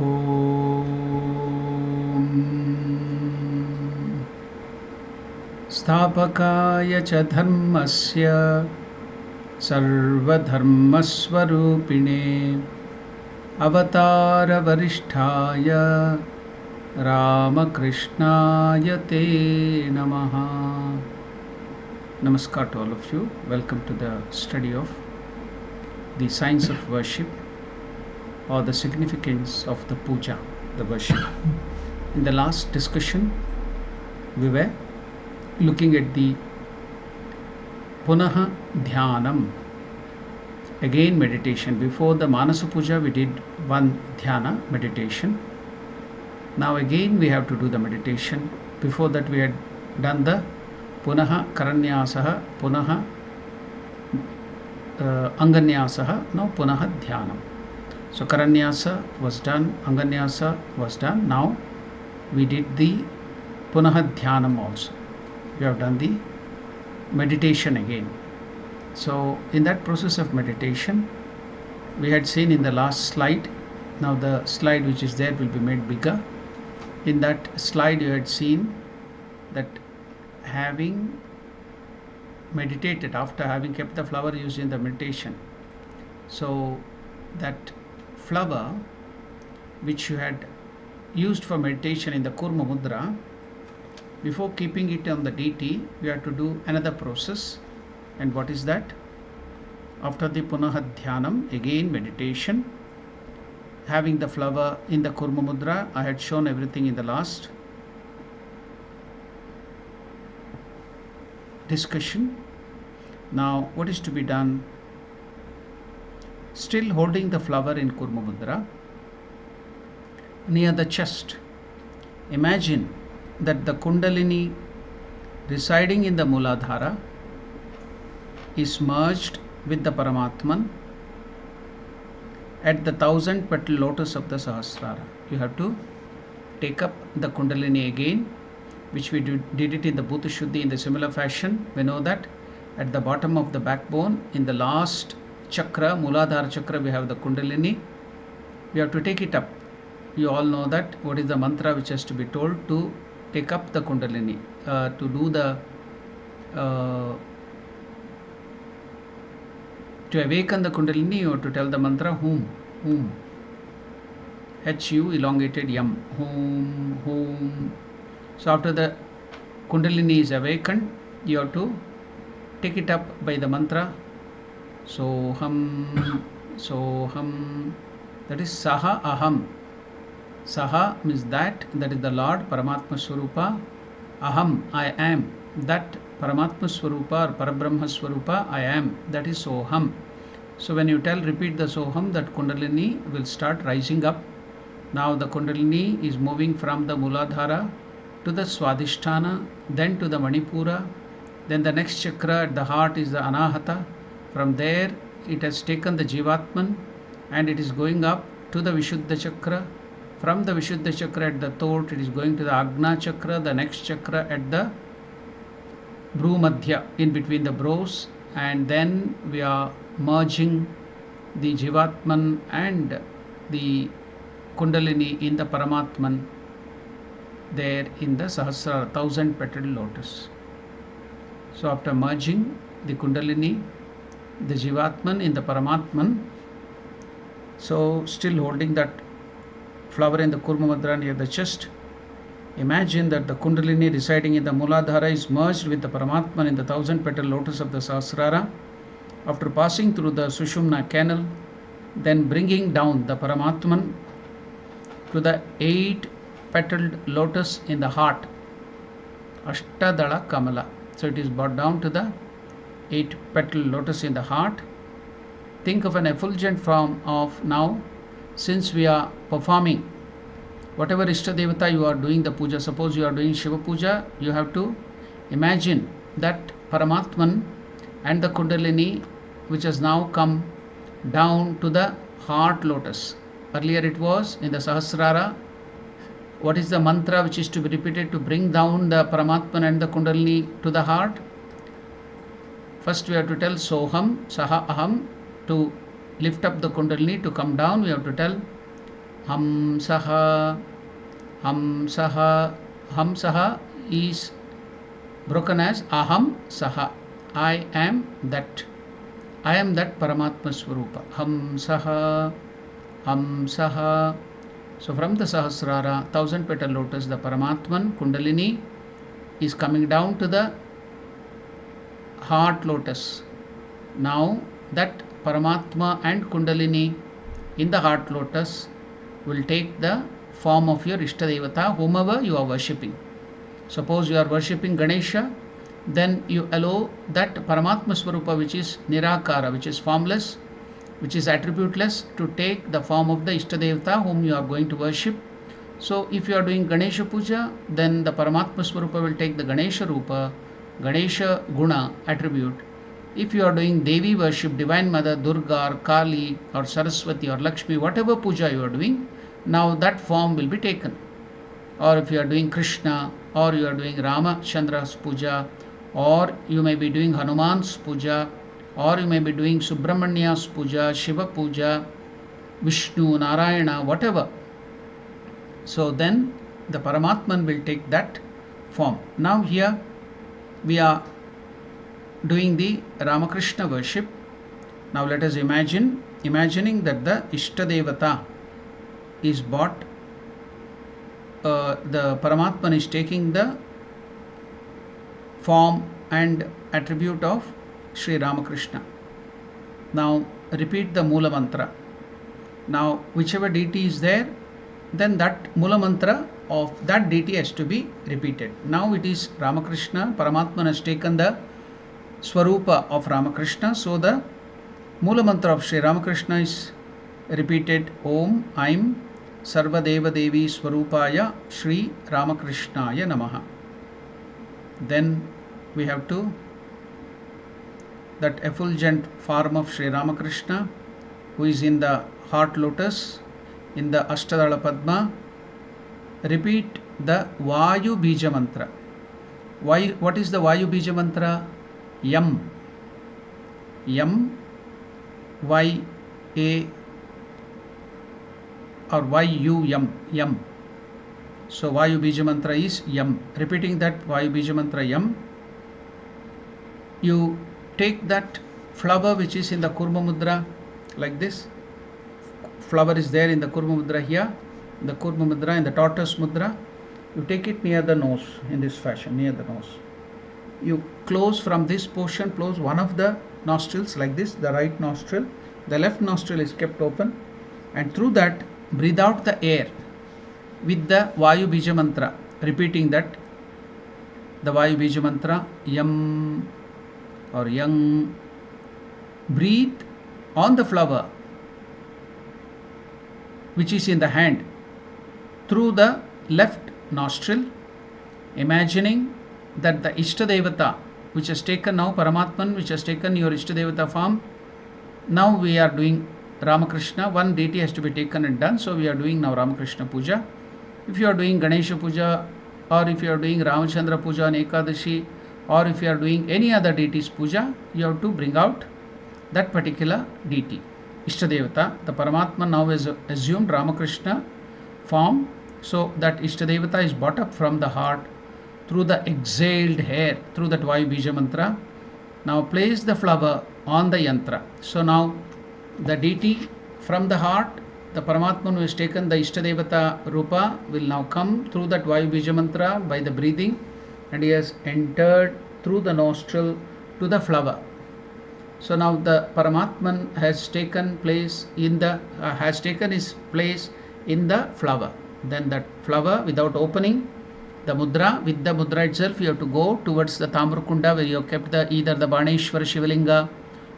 ॐ स्थापकाय च धर्मस्य सर्वधर्मस्वरूपिणे अवतारवरिष्ठाय रामकृष्णाय ते नमः. Namaskar to all of you. Welcome to the study of the science of worship or the significance of the puja, the worship. In the last discussion, we were looking at the Punaha Dhyanam, again meditation. Before the Manasa Puja, we did one Dhyana meditation. Now again we have to do the meditation. Before that we had done the Punaha Karanyasaha, Punaha Anganyasaha, now Punaha Dhyanam. So Karanyasa was done, Anganyasa was done. Now we did the Punaha Dhyanam also. We have done the meditation again. So in that process of meditation, we had seen in the last slide, now the slide which is there will be made bigger. In that slide you had seen that having meditated, after having kept the flower used in the meditation, so that flower which you had used for meditation in the Kurma Mudra, before keeping it on the deity, we have to do another process. And what is that? After the Punaha Dhyanam, again meditation, having the flower in the Kurma Mudra. I had shown everything in the last discussion. Now what is to be done? Still holding the flower in Kurma Mudra near the chest, imagine that the Kundalini residing in the Muladhara is merged with the Paramatman at the 1000 petal lotus of the Sahasrara. You have to take up the Kundalini again, which we did it in the Bhuta Shuddhi in the similar fashion. We know that at the bottom of the backbone, in the last chakra, Muladhara chakra, we have the Kundalini. We have to take it up. You all know that what is the mantra which has to be told to take up the Kundalini, to do the to awaken the Kundalini. You have to tell the mantra Hum, Hum, H-U elongated Yam, Hum, Hum. So after the Kundalini is awakened, you have to take it up by the mantra Soham, Soham. That is Saha Aham. Saha means that is the Lord, Paramatma Swarupa. Aham, I am. That Paramatma Swarupa or Parabrahma Swarupa, I am. That is Soham. So when you repeat the Soham, that Kundalini will start rising up. Now the Kundalini is moving from the Muladhara to the Swadhisthana, then to the Manipura. Then the next chakra at the heart is the Anahata. From there it has taken the Jivatman and it is going up to the Vishuddha chakra. From the Vishuddha chakra at the throat, it is going to the Agna chakra, the next chakra at the Bru Madhya, in between the brows. And then we are merging the Jivatman and the Kundalini in the Paramatman there in the Sahasrara, 1000 petal lotus. So after merging the Kundalini, the Jivatman in the Paramatman, so still holding that flower in the Kurma Mudra near the chest, imagine that the Kundalini residing in the Muladhara is merged with the Paramatman in the 1000 petal lotus of the Sahasrara. After passing through the Sushumna canal, then bringing down the Paramatman to the 8 petaled lotus in the heart, Ashtadala Kamala. So it is brought down to the 8 petal lotus in the heart. Think of an effulgent form of now, since we are performing whatever Ishta Devata you are doing the puja. Suppose you are doing Shiva Puja, you have to imagine that Paramatman and the Kundalini which has now come down to the heart lotus. Earlier it was in the Sahasrara. What is the mantra which is to be repeated to bring down the Paramatman and the Kundalini to the heart? First we have to tell Soham, Saha Aham, to lift up the Kundalini to come down. We have to tell Hamsaha. Hamsaha. Hamsaha is broken as Aham Saha. I am that. I am that Paramatma Swarupa. Hamsaha. Hamsaha. So from the Sahasrara, 1000 petal lotus, the Paramatman Kundalini is coming down to the heart lotus. Now that Paramatma and Kundalini in the heart lotus will take the form of your Ishtadevata, whomever you are worshipping. Suppose you are worshipping Ganesha, then you allow that Paramatma Swarupa, which is Nirakara, which is formless, which is attributeless, to take the form of the Ishtadevata whom you are going to worship. So if you are doing Ganesha Puja, then the Paramatma Swarupa will take the Ganesha Rupa, Ganesha Guna attribute. If you are doing Devi worship, Divine Mother, Durga or Kali or Saraswati or Lakshmi, whatever puja you are doing, now that form will be taken. Or if you are doing Krishna, or you are doing Ramachandra's puja, or you may be doing Hanuman's puja, or you may be doing Subramania's puja, Shiva puja, Vishnu, Narayana, whatever. So then the Paramatman will take that form. Now here we are doing the Ramakrishna worship. Now let us imagining that the Ishtadevata is bought. The Paramatman is taking the form and attribute of Sri Ramakrishna. Now repeat the Mula Mantra. Now whichever deity is there, then that Mula Mantra of that deity has to be repeated. Now it is Ramakrishna. Paramatman has taken the Swarupa of Ramakrishna. So the Mula Mantra of Sri Ramakrishna is repeated. Om Aim Sarva Deva Devi Swarupaya Sri Ramakrishnaya Namaha. Then we have to that effulgent form of Sri Ramakrishna, who is in the heart lotus, in the Ashtadala Padma, repeat the Vayu Bija Mantra. What is the Vayu Bija Mantra? Yam. Yam. Y A or Y-U Yam. Yam. So Vayu Bija Mantra is Yam. Repeating that Vayu Bija Mantra Yam, you take that flower which is in the Kurma Mudra like this. Flower is there in the Kurma Mudra here. The Kurma Mudra in the Tortoise Mudra. You take it near the nose in this fashion, near the nose. You close from this portion, close one of the nostrils like this, the right nostril. The left nostril is kept open, and through that breathe out the air with the Vayu Bija Mantra, repeating that the Vayu Bija Mantra Yam or Yang. Breathe on the flower which is in the hand through the left nostril, imagining that the Ishtadevata which has taken now Paramatman, which has taken your Ishtadevata form. Now we are doing Ramakrishna. One deity has to be taken and done. So we are doing now Ramakrishna Puja. If you are doing Ganesha Puja, or if you are doing Ramachandra Puja on Ekadashi, or if you are doing any other deity's puja, you have to bring out that particular deity, Ishtadevata. The Paramatma now has assumed Ramakrishna form. So that Ishtadevata is brought up from the heart through the exhaled air, through that Vayu Bija Mantra. Now place the flower on the yantra. So now the deity from the heart, the Paramatman who has taken the Ishtadevata Rupa, will now come through that Vayu Bija Mantra by the breathing, and he has entered through the nostril to the flower. So now the Paramatman has taken place in the has taken his place in the flower. Then that flower, without opening the mudra, with the mudra itself, you have to go towards the Tamrakunda where you have kept either the Baneshwara Shivalinga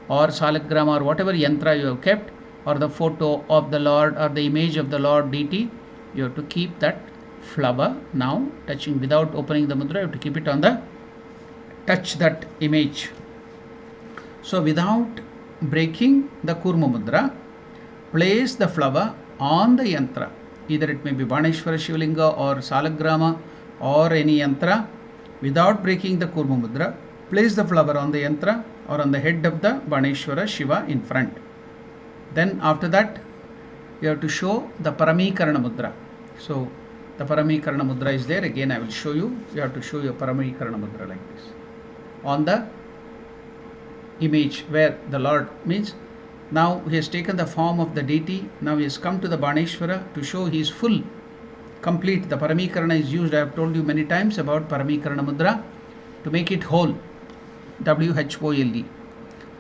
or Salagrama or whatever yantra you have kept, or the photo of the Lord or the image of the Lord deity. You have to keep that flower now touching, without opening the mudra. You have to keep it on the touch that image. So without breaking the Kurma Mudra, place the flower on the yantra. Either it may be Baneshwara Shivalinga or Salagrama or any yantra. Without breaking the Kurma Mudra, place the flower on the yantra or on the head of the Baneshwara Shiva in front. Then after that, you have to show the Paramikarana Mudra. So the Paramikarana Mudra is there. Again I will show you. You have to show your Paramikarana Mudra like this. On the image where the Lord means, now he has taken the form of the deity. Now he has come to the Baneshwara to show he is full, complete. The Paramikarana is used. I have told you many times about Paramikarana Mudra to make it whole. WHOLE.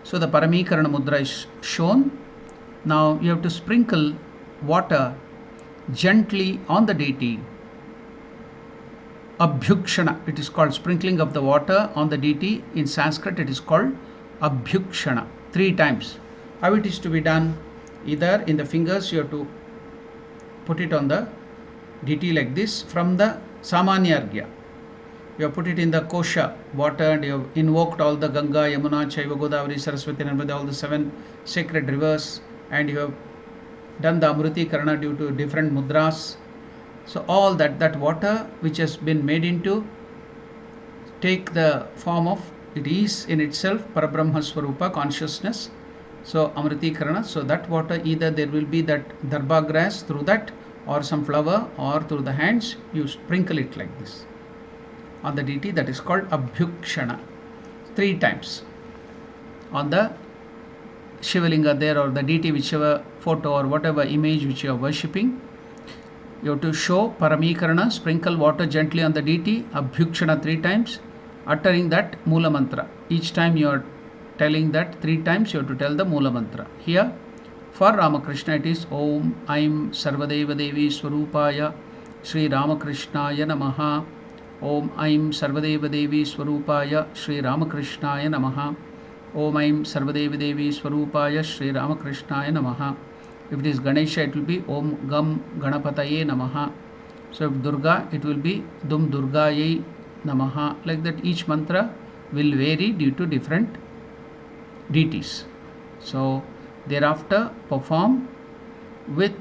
So the Paramikarana Mudra is shown. Now you have to sprinkle water gently on the deity. Abhyukshana, it is called sprinkling of the water on the deity. In Sanskrit it is called Abhyukshana, 3 times. How it is to be done? Either in the fingers you have to put it on the deity like this from the Samanya Arghya. You have put it in the kosha water and you have invoked all the Ganga, Yamuna, Chaiva, Godavari, Saraswati, Narmada, all the 7 sacred rivers, and you have done the Amruti Karana due to different mudras. So all that water which has been made into take the form of, it is in itself Parabrahma Swarupa consciousness. So Amruti Karana, so that water, either there will be that darba grass through that, or some flower, or through the hands, you sprinkle it like this on the deity. That is called Abhyukshana, 3 times on the Shivalinga there, or the deity, whichever photo or whatever image which you are worshipping. You have to show Paramikarana, sprinkle water gently on the deity, Abhyukshana 3 times, uttering that Mula Mantra. Each time you are telling that 3 times, you have to tell the Mula Mantra. Here for Ramakrishna it is Om Aim Sarvadeva Devi Swarupaya Sri Ramakrishnaya Namaha. Om Aim Sarvadeva Devi Swarupaya Sri Ramakrishnaya Namaha. Om Aim Sarvadeva Devi Swarupaya Sri Ramakrishnaya Namaha. If it is Ganesha, it will be Om Gam Ganapataye Namaha. So if Durga, it will be Dum Durgaye Namaha. Like that, each mantra will vary due to different deities. So thereafter perform with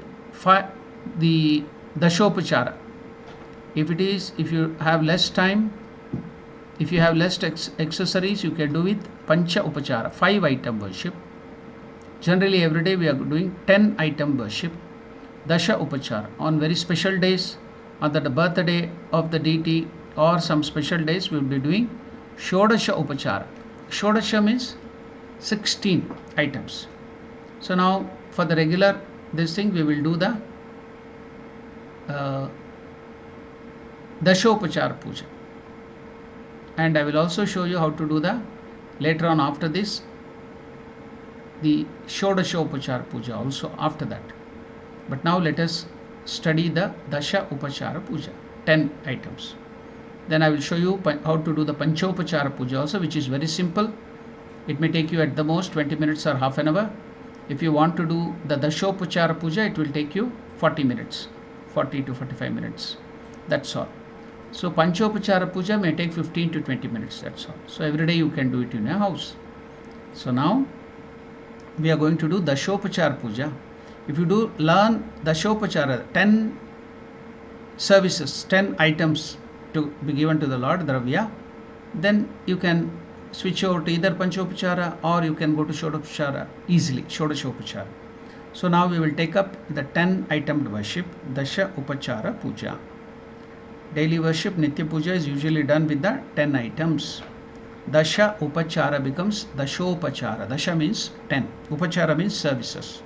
the Dashopachara. If you have less time, if you have less accessories, you can do with Pancha Upachara, 5 item worship. Generally every day we are doing 10 item worship. Dasha Upachara. On very special days, on the birthday of the deity or some special days, we will be doing Shodasha Upachara. Shodasha means 16 items. So now for the regular this thing, we will do the Dashopachara Puja. And I will also show you how to do the, later on after this, the Shodashopachara Puja also after that. But now let us study the Dasha Upachara Puja, 10 items. Then I will show you how to do the Panchopachara Puja also, which is very simple. It may take you at the most 20 minutes or half an hour. If you want to do the Dashopachara Puja, it will take you 40 minutes, 40 to 45 minutes. That's all. So Panchopachara Puja may take 15 to 20 minutes, that's all. So every day you can do it in your house. So now we are going to do Dashopachara Puja. If you do learn Dashopachara, 10 services, 10 items to be given to the Lord, Dravya, then you can switch over to either Panchopachara or you can go to Shodashopachara easily, Shodashopachara. So now we will take up the 10 itemed worship, Dasha Upachara Puja. Daily worship, Nitya Puja is usually done with the 10 items. Dasha Upachara becomes Dashopachara. Dasha means 10. Upachara means services.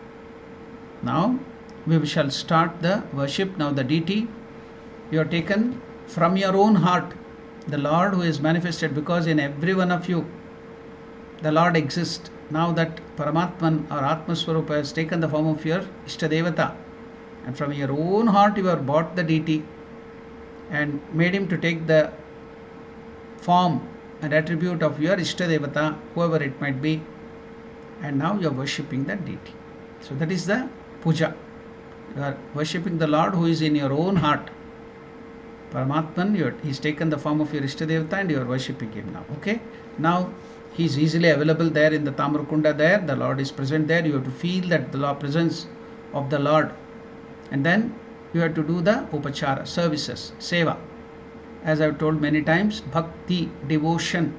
Now we shall start the worship. Now the deity you have taken from your own heart, the Lord who is manifested, because in every one of you the Lord exists. Now that Paramatman or Atma Swarupa has taken the form of your Ishtadevata, and from your own heart you have bought the deity and made him to take the form and attribute of your Ishtadevata, whoever it might be, and now you are worshipping that deity. So that is the puja. You are worshipping the Lord who is in your own heart. Paramatman, he's taken the form of your Ishtadevata and you are worshipping him now. Okay? Now he is easily available there in the Tamrakunda there. The Lord is present there. You have to feel that the presence of the Lord. And then you have to do the Upachara, services, Seva. As I have told many times, Bhakti, devotion.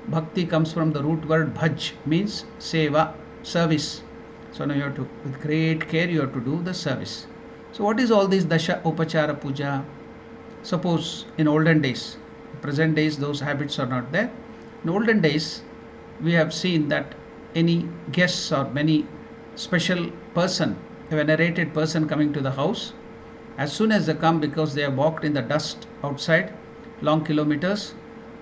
Bhakti comes from the root word Bhaj, means Seva, service. So now you have to, with great care, you have to do the service. So what is all this Dasha Upachara Puja? Suppose in olden days, present days, those habits are not there. In olden days, we have seen that any guests or many special person, a venerated person coming to the house, as soon as they come, because they have walked in the dust outside long kilometers,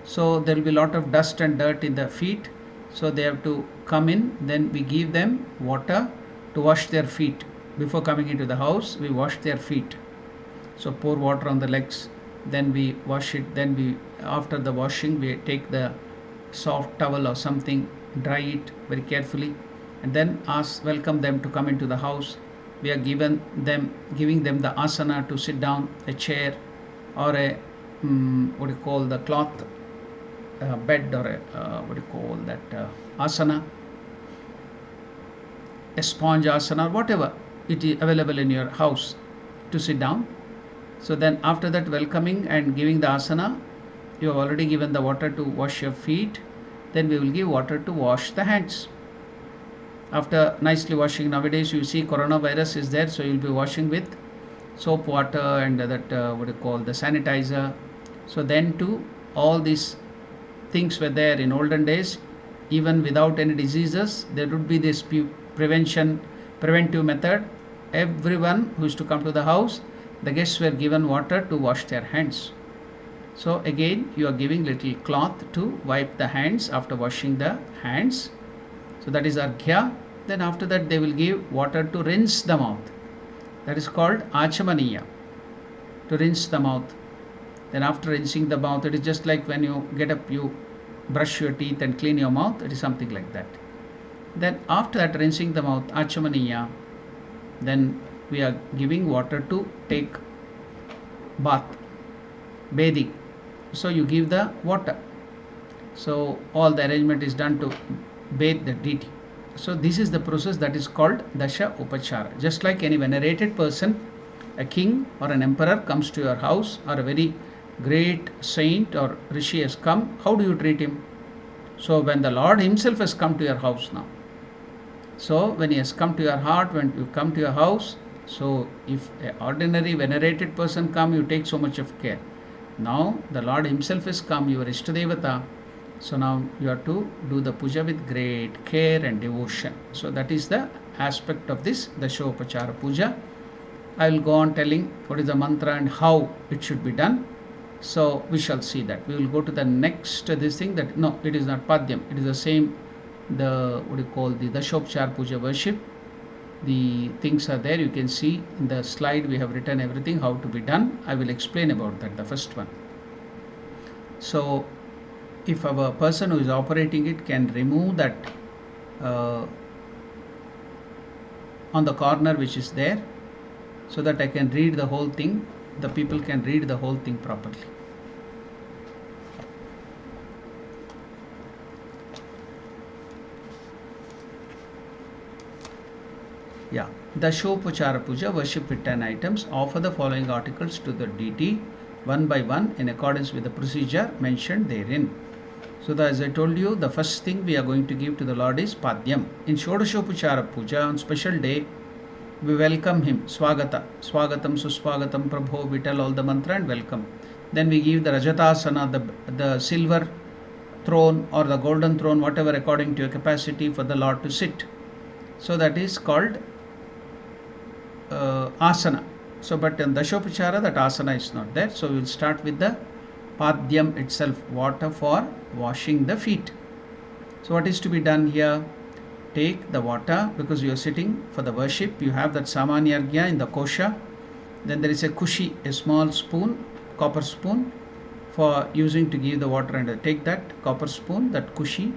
so there will be a lot of dust and dirt in the feet, so they have to come in. Then we give them water to wash their feet. Before coming into the house, we wash their feet. So pour water on the legs, then we wash it. Then we, after the washing, we take the soft towel or something, dry it very carefully, and then welcome them to come into the house. We are giving them the asana to sit down, a chair, or a what do you call, the cloth bed, or a what do you call that asana, a sponge asana, whatever it is available in your house to sit down. So then after that welcoming and giving the asana, you have already given the water to wash your feet. Then we will give water to wash the hands. After nicely washing, nowadays you see coronavirus is there, so you will be washing with soap water and that what do you call, the sanitizer. So then too, all these things were there in olden days. Even without any diseases, there would be this preventive method. Everyone who is to come to the house, the guests were given water to wash their hands. So again, you are giving little cloth to wipe the hands after washing the hands. So that is arghya. Then after that they will give water to rinse the mouth. That is called achamaniya, to rinse the mouth. Then after rinsing the mouth, it is just like when you get up, you brush your teeth and clean your mouth. It is something like that. Then after that rinsing the mouth, achamaniya, then we are giving water to take bath, bathing. So you give the water. So all the arrangement is done to bathe the deity. So this is the process that is called Dasha Upachara. Just like any venerated person, a king or an emperor comes to your house, or a very great saint or rishi has come, how do you treat him? So when the Lord himself has come to your house now, so when he has come to your heart, when you come to your house, so if an ordinary venerated person come, you take so much of care. Now the Lord himself has come, your Ishtadevata. So now you have to do the puja with great care and devotion. So that is the aspect of this Dashopachara puja. I will go on telling what is the mantra and how it should be done. So we shall see that. We will go to the next this thing, that no, it is not Padyam. It is the same, the what do you call, the Dashopachara puja worship. The things are there. You can see in the slide we have written everything how to be done. I will explain about that, the first one. So if our person who is operating it can remove that on the corner which is there, so that I can read the whole thing, the people can read the whole thing properly. Yeah, Dashopachara puja, worship with 10 items. Offer the following articles to the deity one by one in accordance with the procedure mentioned therein. So as I told you, the first thing we are going to give to the Lord is Padyam. In Shodashopachara puja, on special day, we welcome him, Swagata, Swagatam, Suswagatam, Prabho, Vital, all the mantra and welcome. Then we give the Rajatasana, the silver throne or the golden throne, whatever according to your capacity, for the Lord to sit. So that is called asana. So but in Dashopachara, that asana is not there. So we will start with the Padyam itself, water for washing the feet. So what is to be done here? Take the water, because you are sitting for the worship. You have that Samanyargya in the kosha. Then there is a kushi, a small spoon, copper spoon, for using to give the water, and take that copper spoon, that kushi.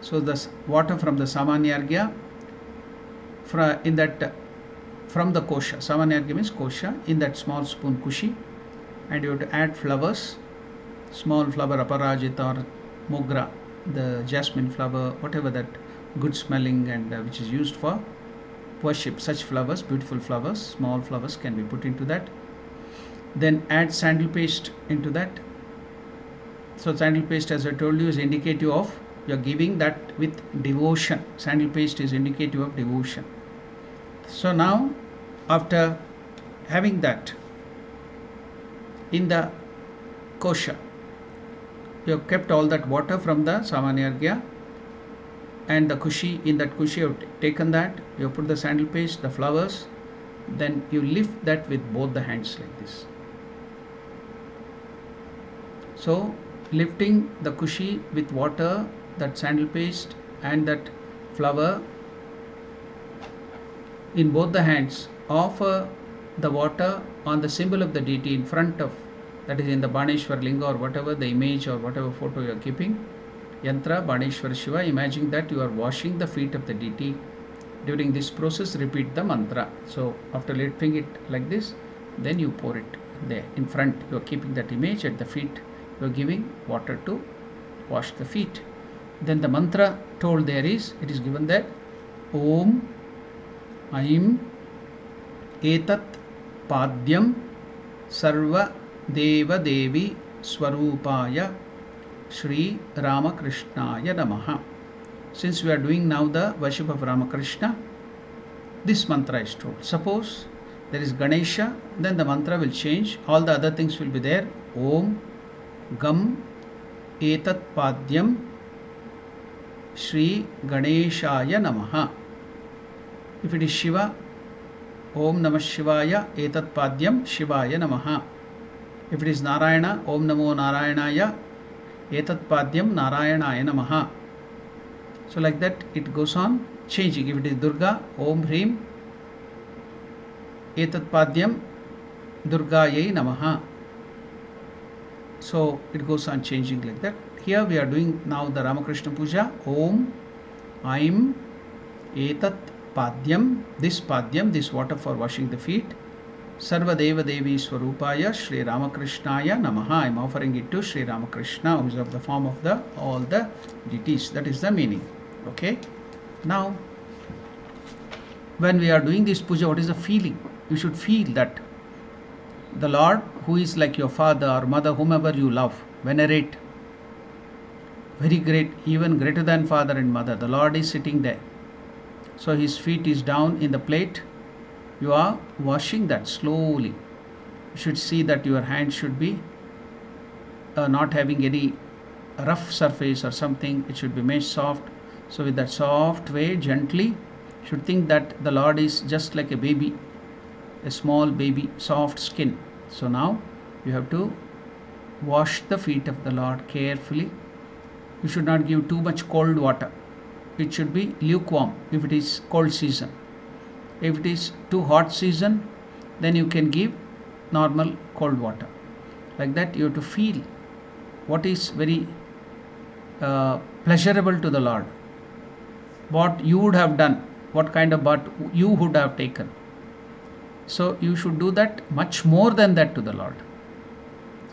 So the water from the Samanyargya, from the kosha, Samanyargya means kosha, in that small spoon kushi, and you have to add flowers, small flower, aparajita or mogra, the jasmine flower, whatever that good smelling and which is used for worship. Such flowers, beautiful flowers, small flowers can be put into that. Then add sandal paste into that. So sandal paste, as I told you, is indicative of You are giving that with devotion. Sandal paste is indicative of devotion. So now, after having that in the kosha, you have kept all that water from the Samanyargya and the kushi. In that kushi, you have taken that, you have put the sandal paste, the flowers, then you lift that with both the hands like this. So, lifting the kushi with water, that sandal paste and that flower in both the hands, offer the water on the symbol of the deity in front of, that is in the Baneshwar Linga or whatever, the image or whatever photo you are keeping. Yantra, Baneshwar Shiva, imagine that you are washing the feet of the deity. During this process, repeat the mantra. So, after lifting it like this, then you pour it there in front. You are keeping that image at the feet. You are giving water to wash the feet. Then the mantra told there is, it is given that Om Aim Etat Padyam Sarva Deva Devi Swarupaya Shri Ramakrishnaya Namaha. Since we are doing now the worship of Ramakrishna, this mantra is told. Suppose there is Ganesha, then the mantra will change. All the other things will be there. Om Gam Etat Padyam Shri Ganeshaya Namaha. If it is Shiva, Om Namah Shivaya Etat Padyam Shivaya Namaha. If it is Narayana, Om Namo Narayanaya Etat Padyam Narayanaya Namaha. So like that it goes on changing. If it is Durga, Om Hrim Etat Padyam Durgayai Namaha. So it goes on changing like that. Here we are doing now the Ramakrishna Puja. Om Aim Etat Padyam, this Padyam, this water for washing the feet. Sarva Deva Devi Swarupaya Shri Ramakrishnaya Namaha. I am offering it to Shri Ramakrishna, who is of the form of the all the deities. That is the meaning. Okay. Now, when we are doing this puja, what is the feeling? You should feel that the Lord, who is like your father or mother, whomever you love, venerate, very great, even greater than father and mother, the Lord is sitting there. So his feet is down in the plate. You are washing that slowly. You should see that your hand should be not having any rough surface or something. It should be made soft. So with that soft way, gently, you should think that the Lord is just like a baby, a small baby, soft skin. So now you have to wash the feet of the Lord carefully. You should not give too much cold water. It should be lukewarm if it is cold season. If it is too hot season, then you can give normal cold water. Like that you have to feel what is very pleasurable to the Lord. What you would have done, what kind of bath you would have taken. So you should do that much more than that to the Lord.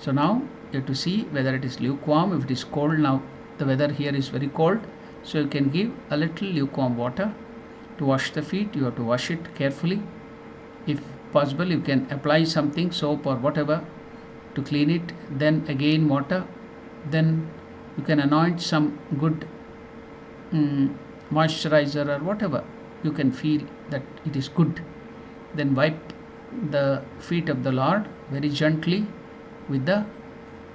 So now you have to see whether it is lukewarm. If it is cold, now the weather here is very cold. So you can give a little lukewarm water to wash the feet. You have to wash it carefully. If possible, you can apply something, soap or whatever, to clean it. Then again water. Then you can anoint some good moisturizer or whatever. You can feel that it is good. Then wipe the feet of the Lord very gently with the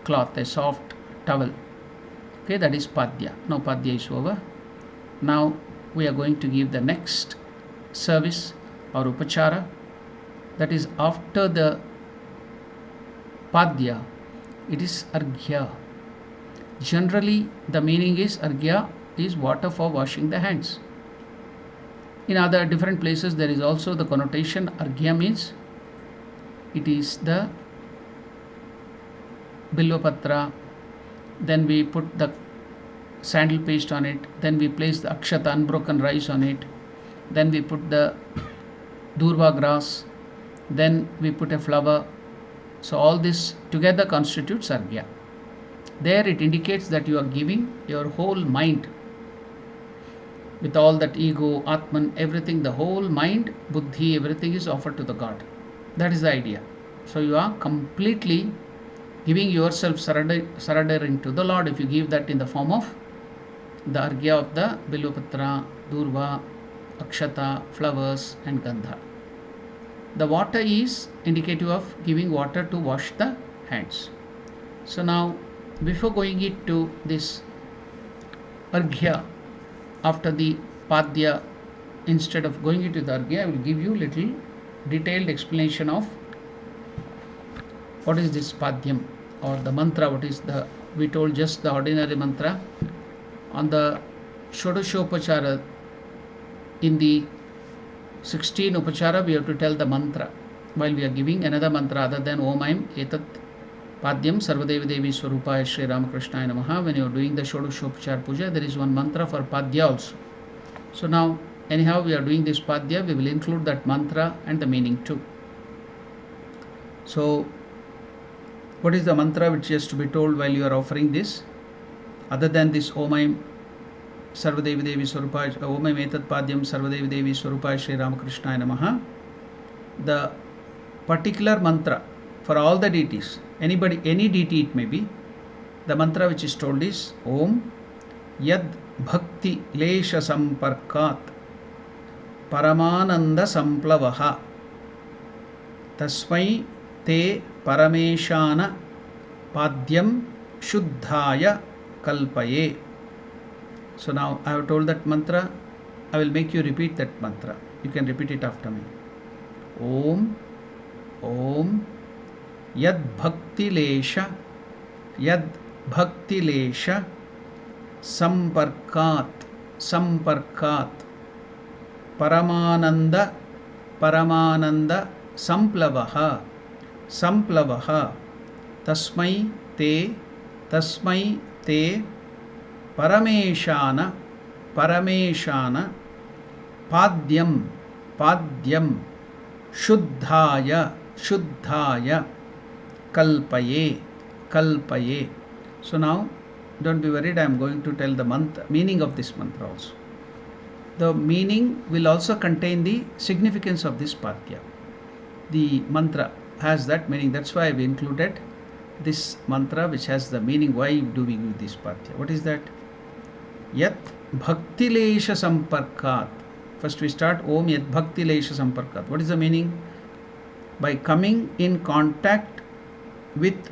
cloth, a soft towel. Okay, that is Padya. Now Padya is over. Now we are going to give the next service or Upachara. That is after the Padya, it is Arghya. Generally the meaning is Arghya is water for washing the hands. In other different places there is also the connotation Arghya means it is the Bilvapatra. Then we put the sandal paste on it. Then we place the akshata, unbroken rice on it. Then we put the durva grass. Then we put a flower. So all this together constitutes Arghya. There it indicates that you are giving your whole mind with all that ego, Atman, everything, the whole mind, Buddhi, everything is offered to the God. That is the idea. So you are completely giving yourself, surrendering to the Lord. If you give that in the form of the arghya of the Bilvapatra, Durva, Akshata, flowers and Gandha. The water is indicative of giving water to wash the hands. So now, before going into this arghya, after the padya, instead of going into the arghya, I will give you little detailed explanation of what is this padyam or the mantra. What is the, we told just the ordinary mantra. On the Shodashopachara, in the 16 upachara, we have to tell the mantra while we are giving another mantra other than Om Aim Etat Padyam Sarvadevi Devi Swarupaya Shri Ramakrishnaya Namaha. When you are doing the Shodashopachara Puja, there is one mantra for Padya also. So now, anyhow, we are doing this Padya, we will include that mantra and the meaning too. So, what is the mantra which is to be told while you are offering this? Other than this Om Aim Sarvadevi Devi Swarupaya, Om Aim Etat Padyam Sarvadevi Devi Swarupaya Shri Ramakrishnaya Namaha, the particular mantra for all the deities, anybody, any deity it may be, the mantra which is told is Om Yad Bhakti Lesha Samparkat Paramananda Samplavaha Tasmai Te Parameshana Padyam Shuddhaya Kalpaye. So now I have told that mantra. I will make you repeat that mantra. You can repeat it after me. Om Om Yad Bhakti Lesha Samparkat Paramananda Samplavaha Tasmai Te Parameshana Padyam Shuddhaya Kalpaye. So now, don't be worried, I am going to tell the meaning of this mantra also. The meaning will also contain the significance of this Padya. The mantra has that meaning. That's why I have included this mantra which has the meaning. Why do we do this Padya? What is that? Yat Bhakti Lesha Samparkat. First we start Om Yat Bhakti Lesha Samparkat. What is the meaning? By coming in contact with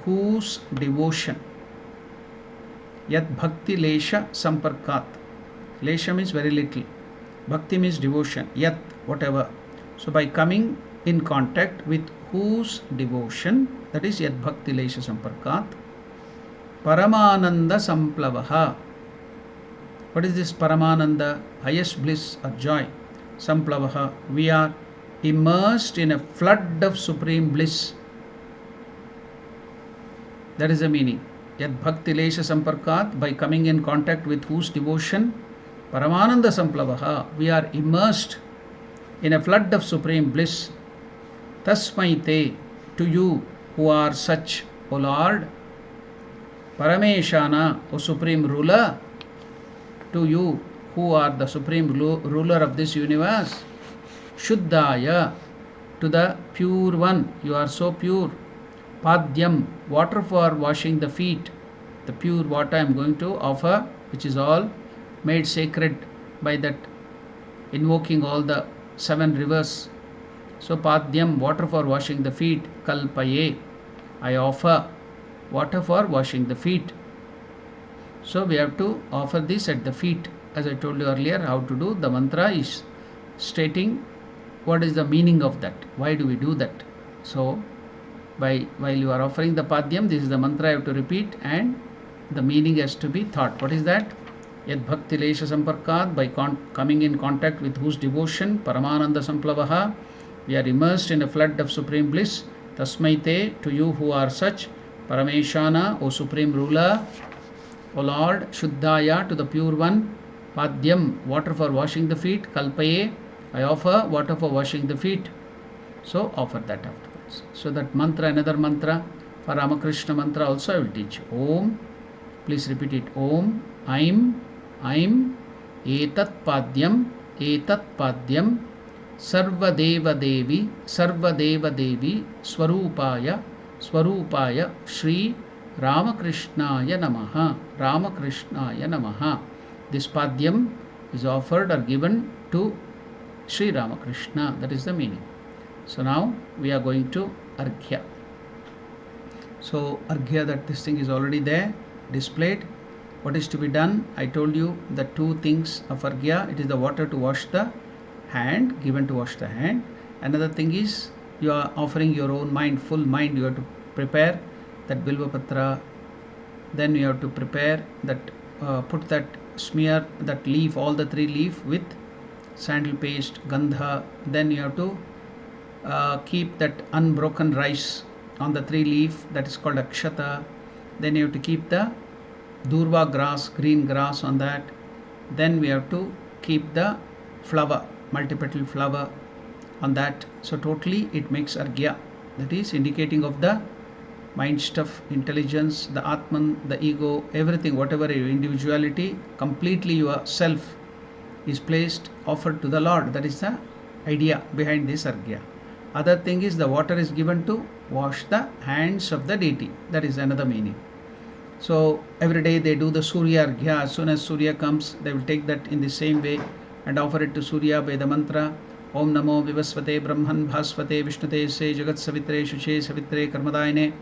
whose devotion. Yat Bhakti Lesha Samparkat. Lesha means very little. Bhakti means devotion. Yat, whatever. So by coming in contact with whose devotion, that is Yat Bhakti Lesha Samparkat. Paramananda Samplavaha. What is this Paramananda? Highest bliss or joy. Samplavaha. We are immersed in a flood of supreme bliss. That is the meaning. Yad Bhakti Lesha Samparkat, by coming in contact with whose devotion, Paramananda Samplavaha, we are immersed in a flood of supreme bliss. Tasmai Te, to you who are such, O Lord. Parameshana, O Supreme Ruler, to you who are the Supreme Ruler of this universe. Shuddhaya, to the pure one, you are so pure. Padyam, water for washing the feet. The pure water I am going to offer, which is all made sacred by that invoking all the 7 rivers. So Padyam, water for washing the feet. Kalpaye, I offer water for washing the feet. So we have to offer this at the feet. As I told you earlier how to do. The mantra is stating what is the meaning of that. Why do we do that? So while you are offering the Padyam, this is the mantra you have to repeat and the meaning has to be thought. What is that? Yad Bhakti Lesha Samparkat, by coming in contact with whose devotion, Paramananda Samplavaha, we are immersed in a flood of supreme bliss. Tasmai Te, to you who are such. Parameshana, O Supreme Ruler. O Lord. Shuddhaya, to the pure one. Padyam, water for washing the feet. Kalpaye, I offer water for washing the feet. So offer that afterwards. So that mantra, another mantra for Ramakrishna mantra also I will teach. Om, please repeat it. Om, Aim, Etat Padyam, Sarvadeva Devi, Swarupaya, Shri Ramakrishnaya Namaha. Ramakrishnaya Namaha. This Padyam is offered or given to Sri Ramakrishna. That is the meaning. So now we are going to Arghya. So Arghya, that this thing is already there, displayed. What is to be done? I told you the two things of Arghya. It is the water to wash the hand, given to wash the hand. Another thing is you are offering your own mind, full mind. You have to prepare that Bilva Patra. Then you have to prepare that, put that, smear that leaf, all the three leaf with sandal paste, gandha. Then you have to keep that unbroken rice on the three leaf, that is called akshata. Then you have to keep the durva grass, green grass on that. Then we have to keep the flower, multipetal flower on that. So totally it makes Arghya. That is indicating of the mind stuff, intelligence, the Atman, the ego, everything, whatever your individuality, completely yourself is placed, offered to the Lord. That is the idea behind this Arghya. Other thing is the water is given to wash the hands of the deity. That is another meaning. So every day they do the Surya Arghya. As soon as Surya comes, they will take that in the same way and offer it to Surya by the mantra Om Namo Vivasvate Brahman Bhasvate Vishnute Se Jagat Savitre Shuche Savitre Karmadayane.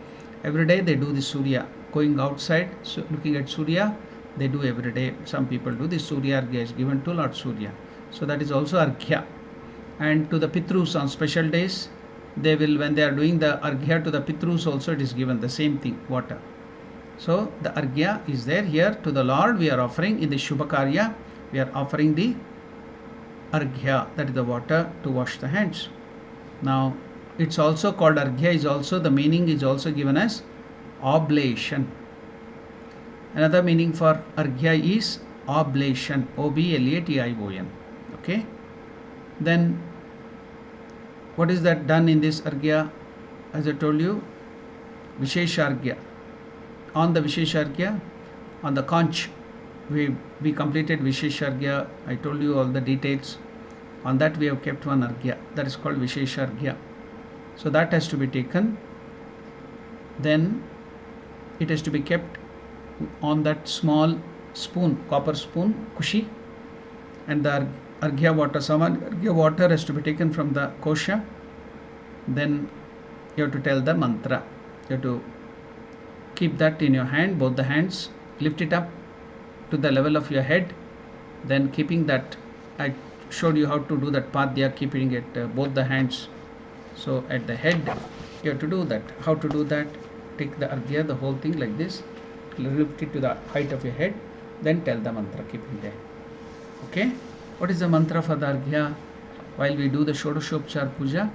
Every day they do the Surya. Going outside, so looking at Surya, they do every day. Some people do the Surya Arghya is given to Lord Surya. So that is also Arghya. And to the Pitrus on special days, they will, when they are doing the Arghya to the Pitrus also, it is given the same thing, water. So the Arghya is there. Here to the Lord we are offering in the Shubhakarya, we are offering the Arghya, that is the water to wash the hands. Now it's also called Arghya, is also, the meaning is also given as oblation. Another meaning for Arghya is oblation, O-B-L-A-T-I-O-N. Okay. Then what is that done in this Arghya? As I told you, Vishesha Arghya. On the Vishesha Arghya, on the conch, we completed Vishesha Arghya. I told you all the details. On that we have kept one Arghya. That is called Vishesha Arghya. So that has to be taken. Then it has to be kept on that small spoon, copper spoon, kushi. And the Arghya water, Saman Arghya water has to be taken from the kosha. Then you have to tell the mantra. You have to keep that in your hand, both the hands, lift it up to the level of your head. Then keeping that, I showed you how to do that padya, keeping it both the hands. So at the head, you have to do that. How to do that? Take the Arghya, the whole thing like this, lift it to the height of your head, then tell the mantra, keeping there. Okay? What is the mantra for the Arghya? While we do the Shodashopchar Puja,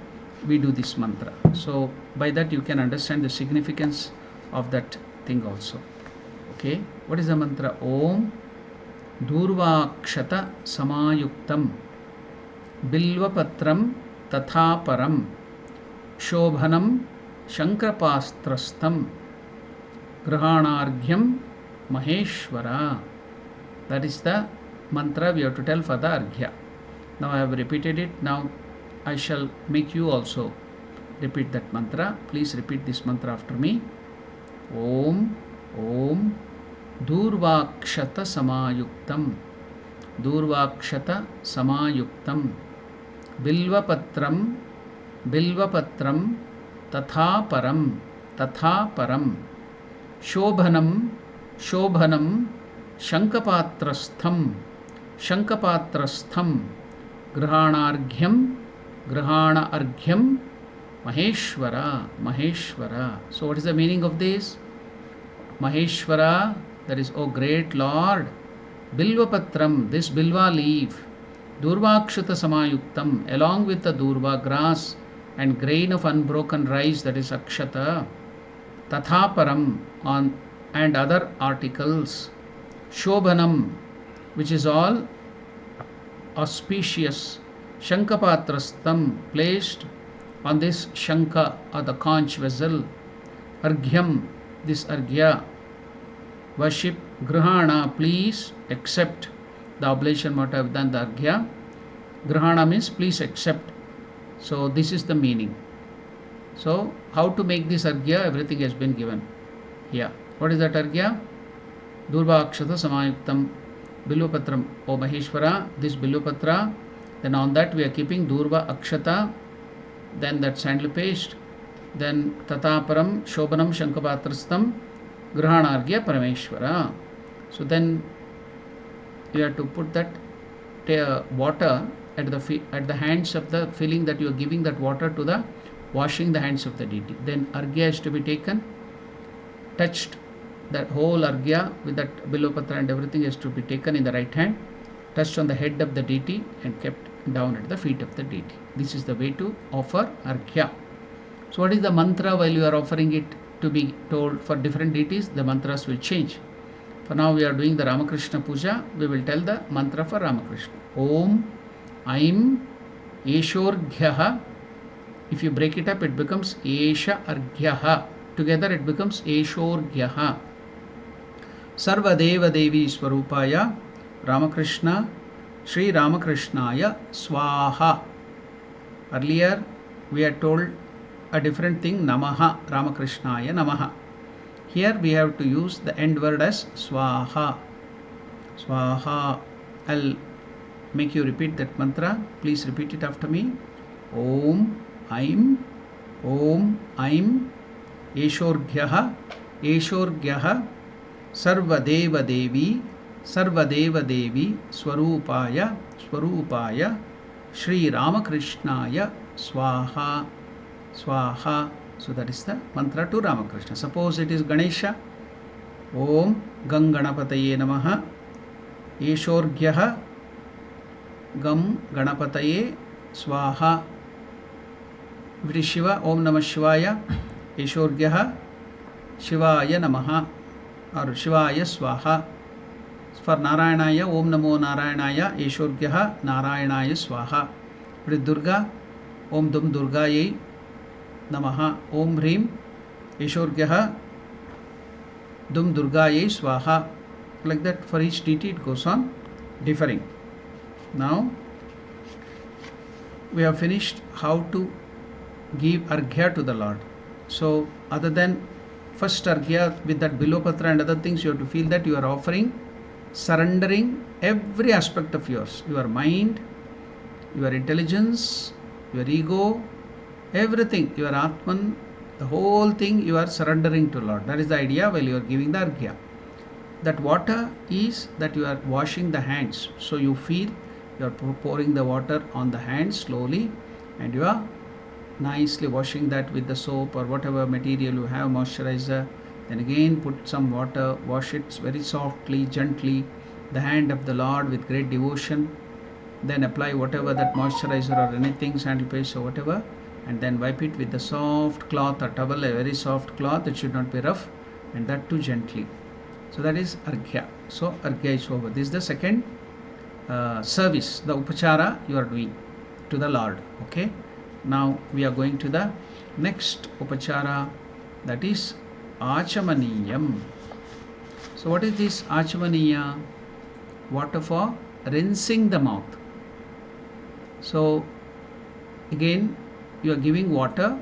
we do this mantra. So by that you can understand the significance of that thing also. Okay? What is the mantra? Om Durvakshata Samayuktam Bilvapatram Tathaparam Shobhanam Shankrapastrastam Grahanarghyam Maheshwara. That is the mantra we have to tell for the Arghya. Now I have repeated it. Now I shall make you also repeat that mantra. Please repeat this mantra after me. Om Om Durvakshata Samayuktam Durvakshata Samayuktam Bilvapatram Bilvapatram Tathaparam Tathaparam Shobhanam Shobhanam Shankapatrastham Shankapatrastham Grahanarghyam Grahana-arghyam Maheshwara Maheshwara. So what is the meaning of this? Maheshwara, that is, O great Lord, Bilvapatram, this Bilva leaf, Durvakshata Samayuktam, along with the Durva grass and grain of unbroken rice, that is Akshata, Tathaparam, on and other articles, Shobhanam, which is all auspicious, Shankapatrastam, placed on this Shanka or the conch vessel, Arghyam, this Arghya, worship, Grahana, please accept the oblation what I have done, the Arghya. Grahana means please accept. So this is the meaning. So how to make this Arghya, everything has been given here. What is that arghya? Durva Akshata Samayuktam Bilupatram. O Maheshwara, this Bilupatra, then on that we are keeping Durva Akshata, then that sandal paste, then Tataparam Shobhanam Shankapatrastam Grahanarghya Parameshwara. So then you have to put that water at the hands of the feeling that you are giving that water to the washing the hands of the deity. Then arghya is to be taken, touched, that whole arghya with that bilopatra and everything is to be taken in the right hand, touched on the head of the deity and kept down at the feet of the deity. This is the way to offer arghya. So what is the mantra while you are offering it to be told for different deities? The mantras will change. For now we are doing the Ramakrishna Puja. We will tell the mantra for Ramakrishna. Om Aim Eshorghyaha. If you break it up, it becomes Esha Arghyaha. Together it becomes Eshorghyaha. Sarvadeva Devi Swarupaya Ramakrishna Sri Ramakrishnaya Swaha. Earlier we had told a different thing, Namaha, Ramakrishnaya Namaha. Here we have to use the end word as Swaha. Swaha. I'll make you repeat that mantra. Please repeat it after me. Om Aim Eshorghyaha Eshorghyaha Sarvadeva Devi Swarupaya Sri Ramakrishnaya Swaha. Swaha. So that is the mantra to Ramakrishna. Suppose it is Ganesha. Om Ganganapataye Namaha Eshorghyaha Gam Ganapataye Swaha. If it is Shiva, Om Namah Shivaya Eshorghyaha Shivaya Namaha or Shivaya Swaha. For Narayanaya, Om Namo Narayanaya Eshorghyaha Narayanaya Swaha. For Durga, Om Dum Durgaye Namaha. Om Hrim Eshorghyaha Dum Durgaye Swaha. Like that for each deity it goes on differing. Now we have finished how to give arghya to the Lord. So other than first arghya with that bilopatra and other things, you have to feel that you are offering, surrendering every aspect of yours, your mind, your intelligence, your ego, everything, your Atman, the whole thing you are surrendering to Lord. That is the idea while you are giving the arghya. That water is that you are washing the hands. So you feel you are pouring the water on the hands slowly and you are nicely washing that with the soap or whatever material you have, moisturizer. Then again put some water, wash it very softly, gently, the hand of the Lord with great devotion. Then apply whatever that moisturizer or anything, sandal paste or whatever, and then wipe it with the soft cloth or towel, a very soft cloth. It should not be rough, and that too gently. So that is arghya. So arghya is over. This is the second service, the upachara you are doing to the Lord. Okay. Now we are going to the next upachara, that is achamaniyam. So what is this achamaniya? Water for rinsing the mouth. So again you are giving water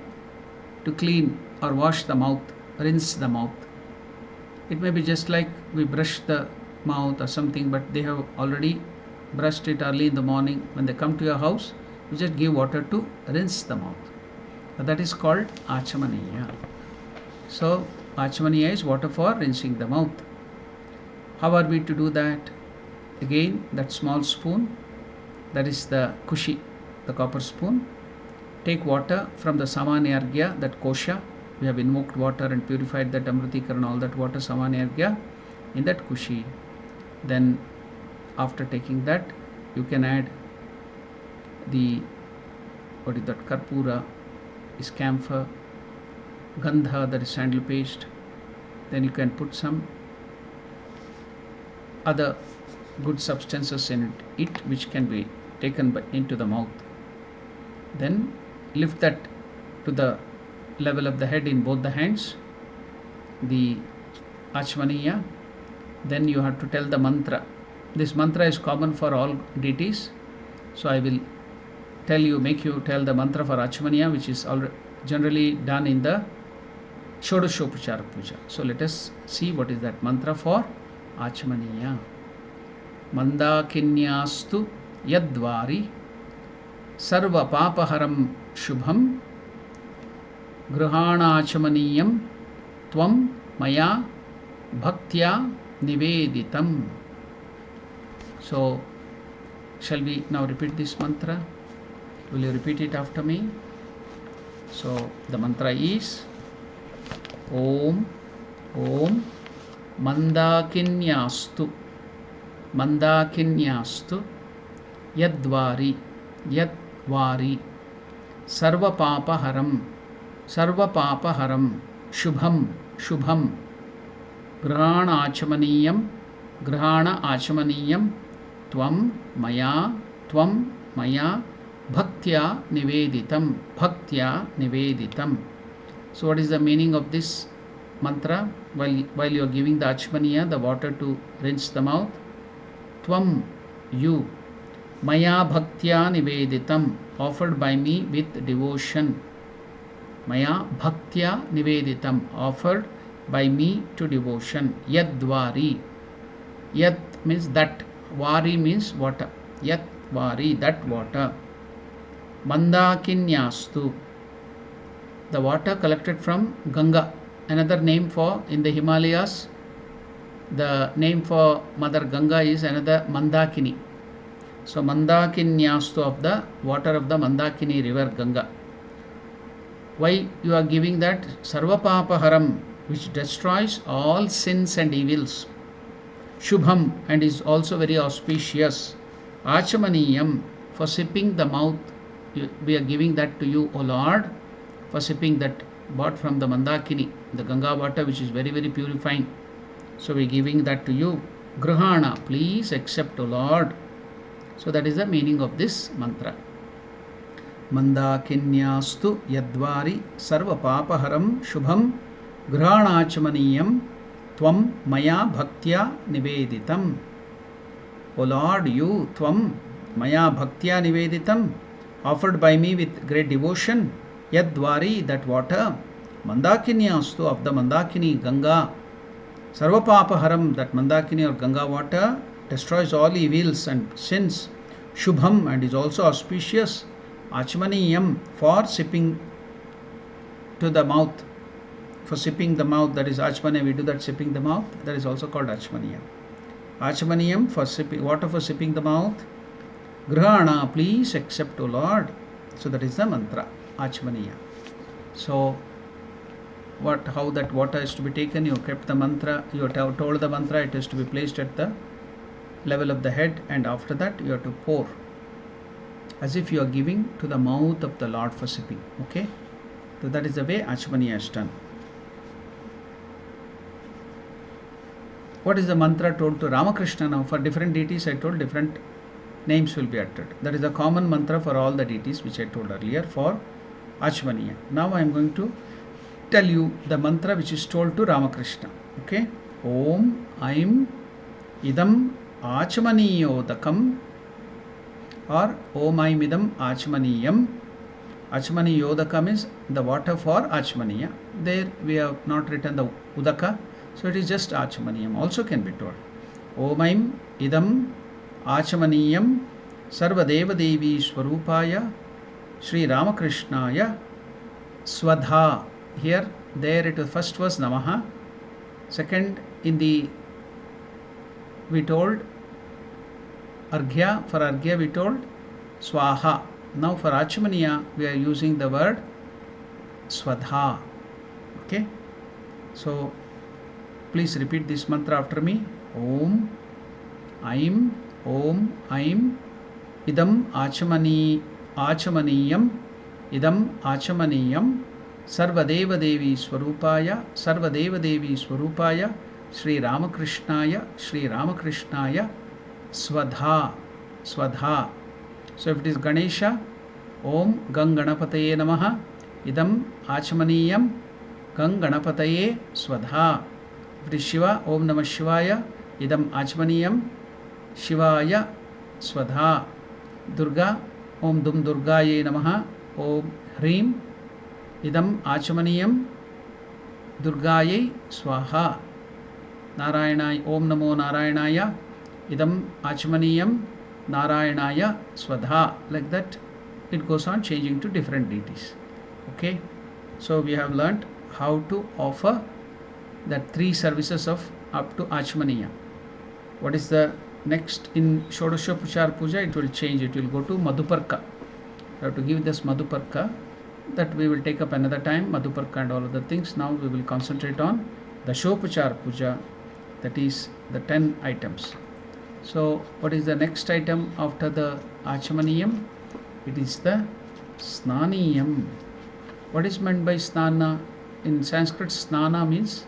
to clean or wash the mouth, rinse the mouth. It may be just like we brush the mouth or something, but they have already brushed it early in the morning. When they come to your house, you just give water to rinse the mouth. That is called achamaniya. So achamaniya is water for rinsing the mouth. How are we to do that? Again, that small spoon, that is the kushi, the copper spoon. Take water from the samanyarghya, that kosha. We have invoked water and purified that amrutikarana, all that water, samanyarghya, in that kushi. Then after taking that, you can add the, what is that, karpura is camphor, gandha, that is sandal paste. Then you can put some other good substances in it which can be taken into the mouth. Then lift that to the level of the head in both the hands, the achmaniya. Then you have to tell the mantra. This mantra is common for all deities, so I will tell you, make you tell the mantra for achmaniya, which is generally done in the Shodashopachara Puja. So let us see what is that mantra for Achmaniya. Mandakinyastu yadvari sarva papaharam shubham gruhanachmaniyam tvam maya bhaktya niveditam. So shall we now repeat this mantra? Will you repeat it after me? So the mantra is Om Om Mandakinyastu Mandakinyastu Yadvari Yadvari Sarva Papaharam Sarva Papaharam Shubham Shubham Grahana Achamaniyam Grahana Achamaniyam Tvam Maya Bhaktya Niveditam Bhaktya Niveditam. So what is the meaning of this mantra? While you are giving the Achmaniya, the water to rinse the mouth, Tvam, you, Maya Bhaktya Niveditam, offered by me with devotion. Maya Bhaktya Niveditam, offered by me to devotion. Yadvari, Yad means that, Vari means water, Yadvari, that water. Mandakinyastu, the water collected from Ganga, another name for in the Himalayas. The name for Mother Ganga is another Mandakini. So Mandakinyastu, of the water of the Mandakini river Ganga. Why you are giving that? Sarvapapaharam, which destroys all sins and evils. Shubham, and is also very auspicious. Achamaniyam, for sipping the mouth. We are giving that to you, O Lord, for sipping that bought from the Mandakini, the Ganga water, which is very, very purifying. So we are giving that to you. Grahana, please accept, O Lord. So that is the meaning of this mantra. Mandakinyastu yadvari sarva papaharam shubham grahanachamaniyam tvam maya bhaktya niveditam. O Lord, you, tvam maya bhaktya niveditam, offered by me with great devotion. Yadvari, that water. Mandakinyastu, of the Mandakini Ganga. Sarvapapaharam, that Mandakini or Ganga water destroys all evils and sins. Shubham, and is also auspicious. Achmaniyam, for sipping to the mouth. For sipping the mouth, that is Achmaniya, we do that sipping the mouth, that is also called Achmaniyam. Achmaniyam, for sipping, water for sipping the mouth. Grahana, please accept, O Lord. So that is the mantra, Achmaniya. So how that water is to be taken? You kept the mantra, you have told the mantra, it is to be placed at the level of the head, and after that you have to pour, as if you are giving to the mouth of the Lord for sipping. Okay? So that is the way Achmaniya is done. What is the mantra told to Ramakrishna now? For different deities I told different names will be uttered. That is a common mantra for all the deities which I told earlier for Achmaniya. Now I am going to tell you the mantra which is told to Ramakrishna. Okay? Om Aim Idam Achmaniyodakam, or Om Aim Idam Achmaniyam. Achmaniyodakam is the water for Achmaniya. There we have not written the Udaka, so it is just Achmaniyam. Also can be told. Om Aim Idam Achamaniyam Sarvadeva Devi Swarupaya Sri Ramakrishnaya Swadha. Here, there it was first was Namaha. Second, in the we told Arghya, for Arghya we told Swaha. Now for Achmaniya we are using the word Swadha. Okay? So please repeat this mantra after me. Om Aim Idam Achamaniyam Idam Achamaniyam Sarvadeva Devi Swarupaya Sri Ramakrishnaya Swadha. So if it is Ganesha, Om Ganganapataye Namaha Idam Achamaniyam Ganganapataye Swadha. If it is Shiva, Om Namah Shivaya Idam Achamaniyam Shivaya Swadha. Durga, Om Dum Durgaye Namaha Om Hrim Idam Achamaniyam Durgayai Swaha. Narayanaya Om Namo Narayanaya Idam Achmaniyam Narayanaya Swadha. Like that it goes on changing to different deities. Okay, so we have learnt how to offer that 3 services of up to Achmaniya. What is the next in Shodashopachar Puja? It will change, it will go to Madhuparka. You have to give this Madhuparka. That we will take up another time, Madhuparka and all other things. Now we will concentrate on the Shopachar Puja, that is the 10 items. So what is the next item after the Achamaniyam? It is the Snaniyam. What is meant by Snana? In Sanskrit, Snana means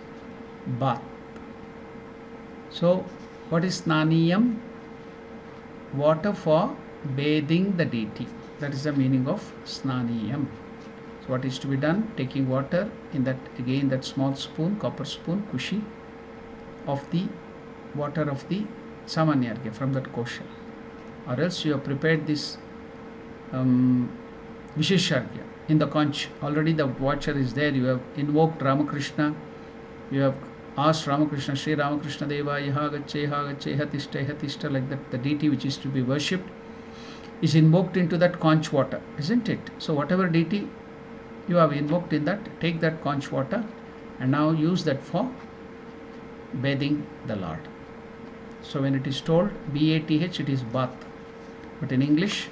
bath. So what is Snaniyam? Water for bathing the deity. That is the meaning of Snaniyam. So what is to be done? Taking water in that, again that small spoon, copper spoon, kushi, of the water of the Samanyargya from that kosher. Or else you have prepared this Visheshargya in the conch. Already the watcher is there. You have invoked Ramakrishna. You have asked Ramakrishna, Sri Ramakrishna Deva, Yaha Gache, Hatishta, like that. The deity which is to be worshipped is invoked into that conch water, isn't it? So whatever deity you have invoked in that, take that conch water and now use that for bathing the Lord. So when it is told B-A-T-H, it is bath. But in English,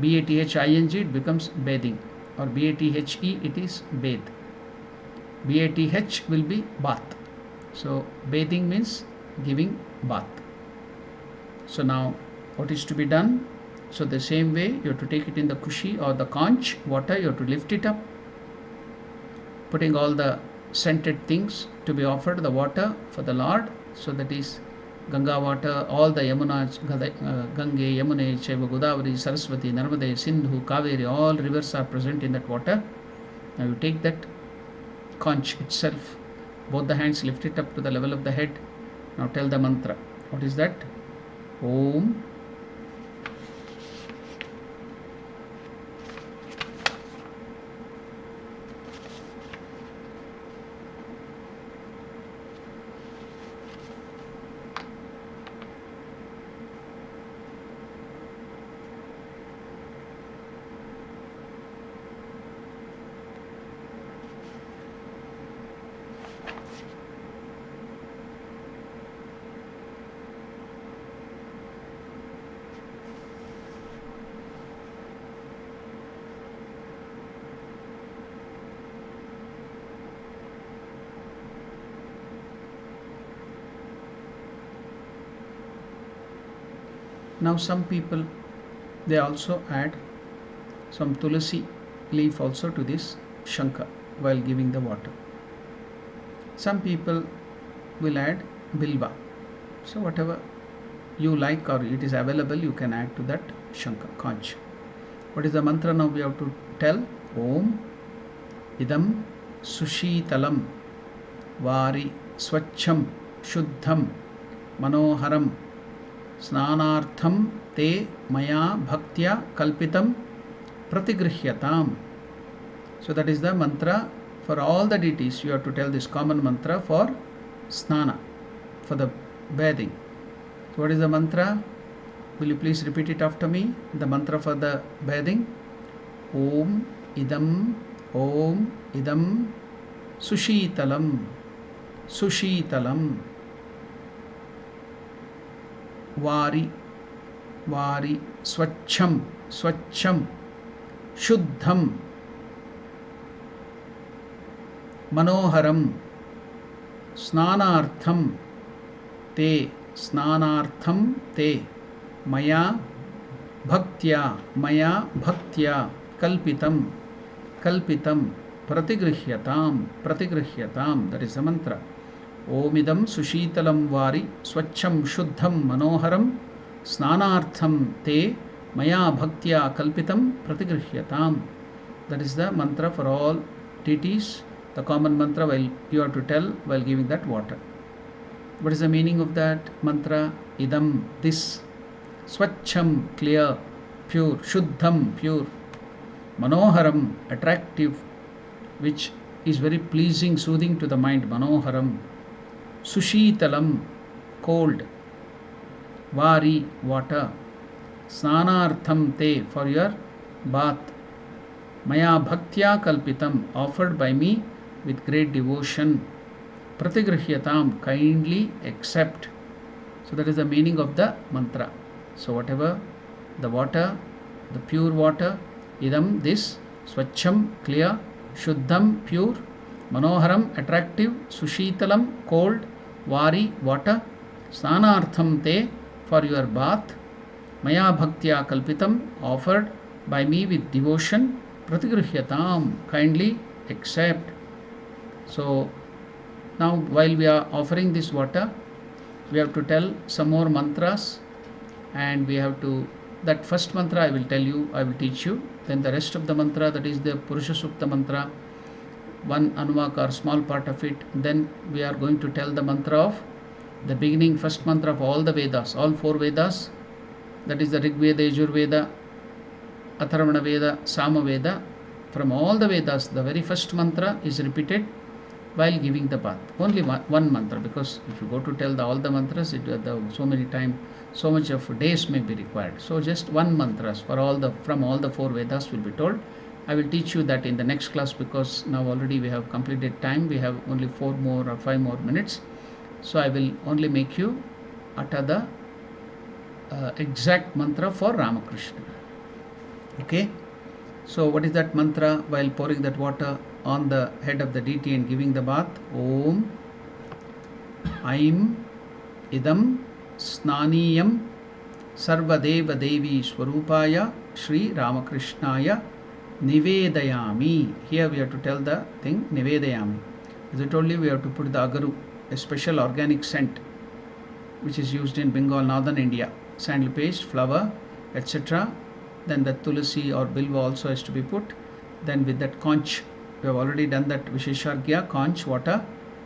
B-A-T-H-I-N-G, it becomes bathing. Or B-A-T-H-E, it is bathe. B-A-T-H will be bath. So bathing means giving bath. So now what is to be done? So the same way you have to take it in the kushi or the conch water, you have to lift it up, putting all the scented things to be offered, the water for the Lord. So that is Ganga water, all the Yamunas, Gange, Yamune, Chaiva, Godavari, Saraswati, Narmade, Sindhu, Kaveri, all rivers are present in that water. Now you take that conch itself, both the hands, lift it up to the level of the head. Now tell the mantra. What is that? Om. Now some people, they also add some tulasi leaf also to this shanka while giving the water. Some people will add bilva. So whatever you like or it is available, you can add to that shanka, conch. What is the mantra now we have to tell? Om idam sushitalam vari swachham shuddham manoharam snanartham te maya bhaktya kalpitam pratigrihyatam. So that is the mantra for all the deities. You have to tell this common mantra for snana, for the bathing. So what is the mantra? Will you please repeat it after me? The mantra for the bathing. Om idam sushitalam vari swachham shuddham manoharam snanartham te maya bhaktya kalpitam pratigrihyatam. That is the mantra. Omidam sushitalam vari swachham shuddham manoharam snanartham te maya bhaktya kalpitam pratigrihyatam. That is the mantra for all deities, the common mantra while you have to tell while giving that water. What is the meaning of that mantra? Idam, this, swachham, clear, pure, shuddham, pure, manoharam, attractive, which is very pleasing, soothing to the mind. Manoharam. Sushitalam, cold. Vari, water. Snanartham te, for your bath. Maya bhaktya kalpitam, offered by me with great devotion. Pratigrihyatam, kindly accept. So that is the meaning of the mantra. So whatever the water, the pure water, idam, this, swachham, clear, shuddham, pure, manoharam, attractive, sushitalam, cold, vari, water, snanartham te, for your bath, maya bhaktya kalpitam, offered by me with devotion, pratigrihyatam, kindly accept. So now while we are offering this water, we have to tell some more mantras, and we have to, that first mantra I will tell you, I will teach you. Then the rest of the mantra, that is the Purusha Sukta mantra, one anuvak or small part of it. Then we are going to tell the mantra of the beginning, first mantra of all the Vedas, all 4 Vedas, that is the Rig Veda, Yajur Veda, Atharvana Veda, Sama Veda. From all the Vedas, the very first mantra is repeated while giving the bath. Only one mantra, because if you go to tell all the mantras, so many time, so much of days may be required. So just one mantras for from all the 4 Vedas will be told. I will teach you that in the next class, because now already we have completed time. We have only 4 more or 5 more minutes. So I will only make you utter the exact mantra for Ramakrishna. Okay. So what is that mantra while pouring that water on the head of the deity and giving the bath? Om Aim Idam Snaniyam Sarvadeva Devi Swarupaya Shri Ramakrishnaya Nivedayami. Here we have to tell the thing Nivedayami. As I told you, we have to put the agaru, a special organic scent which is used in Bengal, northern India. Sandal paste, flower, etc. Then the tulasi or bilva also has to be put. Then with that conch, we have already done that Visheshargya, conch, water.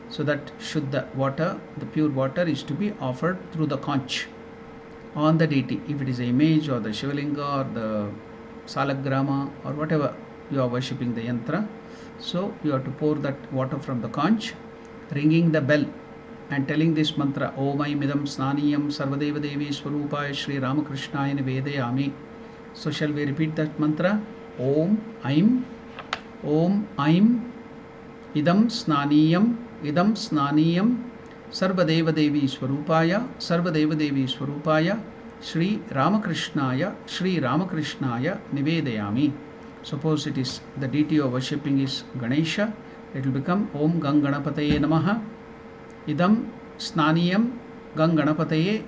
So that Shuddha water, the pure water, is to be offered through the conch on the deity. If it is an image or the Shivalinga or the Salagrama or whatever you are worshipping the yantra, so you have to pour that water from the conch, ringing the bell and telling this mantra, Om Aim Idam Snaniyam Sarvadeva Devi Swarupaya Shri Ramakrishnaya Nivedayami. So shall we repeat that mantra? Om Aim Idam Snaniyam Sarvadeva Devi Swarupaya Shri Ramakrishnaya Nivedayami. Suppose it is the deity you are worshipping is Ganesha, it will become Om Ganganapataye Namaha Idam Snaniyam Ganganapataye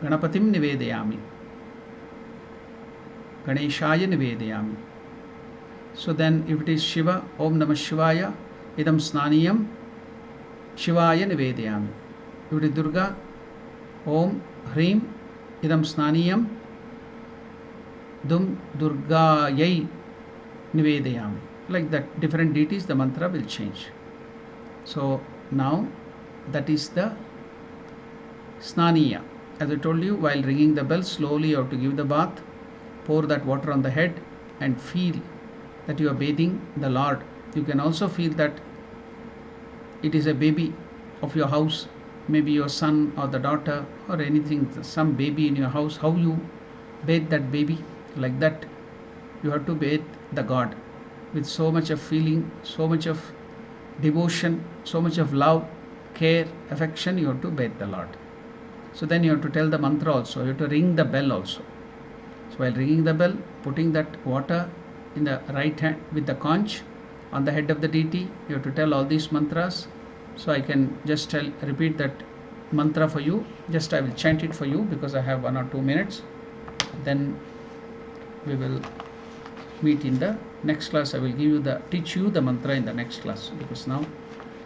Ganapatim Nivedayami, Ganeshaya Nivedayami. So then if it is Shiva, Om Namah Shivaya Idam Snaniyam Shivaya Nivedayami. If it is Durga, Om Hrim Idam Snaniyam Dum Durgayai Nivedayami. Like that, different deities, the mantra will change. So now that is the Snaniya. As I told you, while ringing the bell, slowly you have to give the bath, pour that water on the head and feel that you are bathing the Lord. You can also feel that it is a baby of your house, maybe your son or the daughter or anything, some baby in your house. How you bathe that baby? Like that you have to bathe the God with so much of feeling, so much of devotion, so much of love, care, affection. You have to bathe the Lord. So then you have to tell the mantra also, you have to ring the bell also. So while ringing the bell, putting that water in the right hand with the conch on the head of the deity, you have to tell all these mantras. So I can just repeat that mantra for you. Just I will chant it for you because I have 1 or 2 minutes. Then we will meet in the next class. I will teach you the mantra in the next class, because now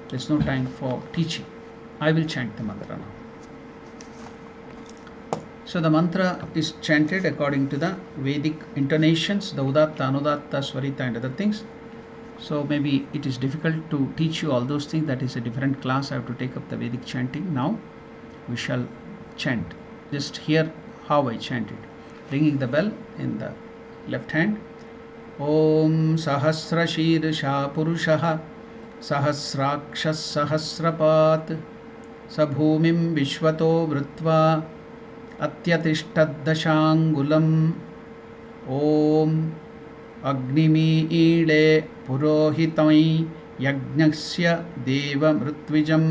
there is no time for teaching. I will chant the mantra now. So the mantra is chanted according to the Vedic intonations, the Udatta, Anudatta, Swarita and other things. So maybe it is difficult to teach you all those things. That is a different class. I have to take up the Vedic chanting. Now we shall chant. Just hear how I chant it. Ringing the bell in the left hand, ॐ सहस्रशीर्षा पुरुषः सहस्राक्षः सहस्रपात् स भूमिं विश्वतो वृत्वा अत्यतिष्ठद्दशाङ्गुलम् ॐ अग्निमीळे पुरोहितै यज्ञस्य देवमृत्विजं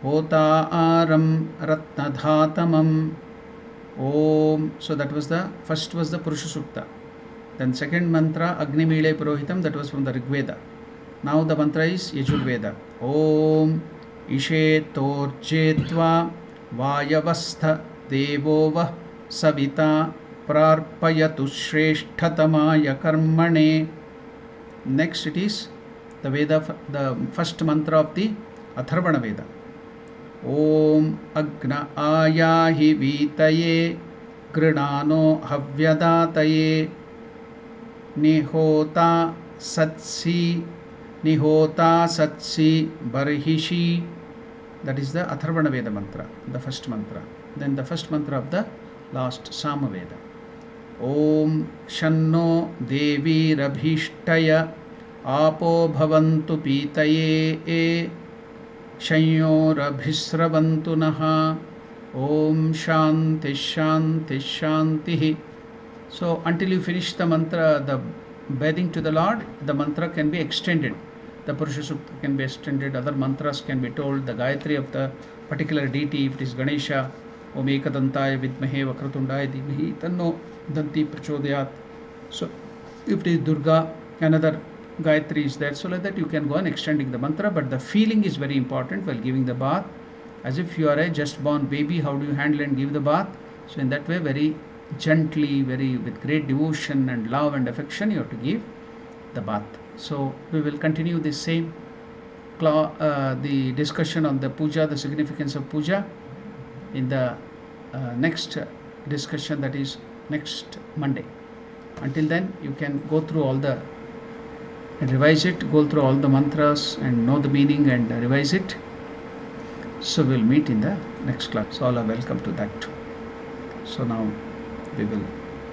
होतारं रत्नधातमम् Om. So that was the first was the Purusha Sukta. Then second mantra Agni Mile Purohitam, that was from the Rig Veda. Now the mantra is Yajurveda. Om Ishe Torjetva Vayavastha Devova Savita Prarpayatu Shreshtatamaya Karmane. Next it is the Veda, the first mantra of the Atharvana Veda. Om अग्न आयाहि वीतये गृणानो हव्यदातये निहोता सत्सि बर्हिषि. That is the Atharvana Veda mantra, the first mantra. Then the first mantra of the last Sama Veda. ॐ शन्नो देवीरभीष्टय आपो भवन्तु पीतये शंयोरभिस्रवन्तु नः. Om Shanti Shanti Shanti. So until you finish the mantra, the bathing to the Lord, the mantra can be extended. The Purusha Sukta can be extended, other mantras can be told, the Gayatri of the particular deity, if it is Ganesha, Om Ekadantaya Vidmahe Vakratundaya Dhimahi Tanno Danti Prachodayat. So if it is Durga, another Gayatri is there, so like that you can go on extending the mantra, but the feeling is very important while giving the bath. As if you are a just born baby, how do you handle and give the bath? So in that way, very gently, very with great devotion and love and affection, you have to give the bath. So we will continue this same the discussion on the puja, the significance of puja, in the next discussion, that is next Monday. Until then, you can go through all the and revise it, go through all the mantras and know the meaning and revise it. So we'll meet in the next class. So all are welcome to that too. So now we will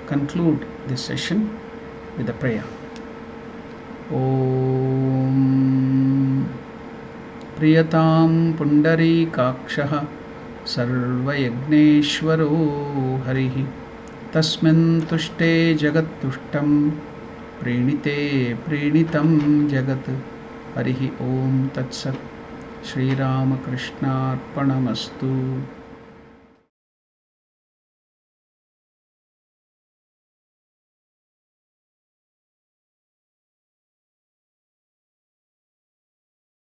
conclude this session with a prayer. Om Priyatam Pundari Kakshaha Sarvayagneshwaro Harihi Tasmin Tushte Jagat Tushtam Prenite Prenitam Jagat. Harihi Om Tat Sat. Shri Ramakrishna Arpanamastu.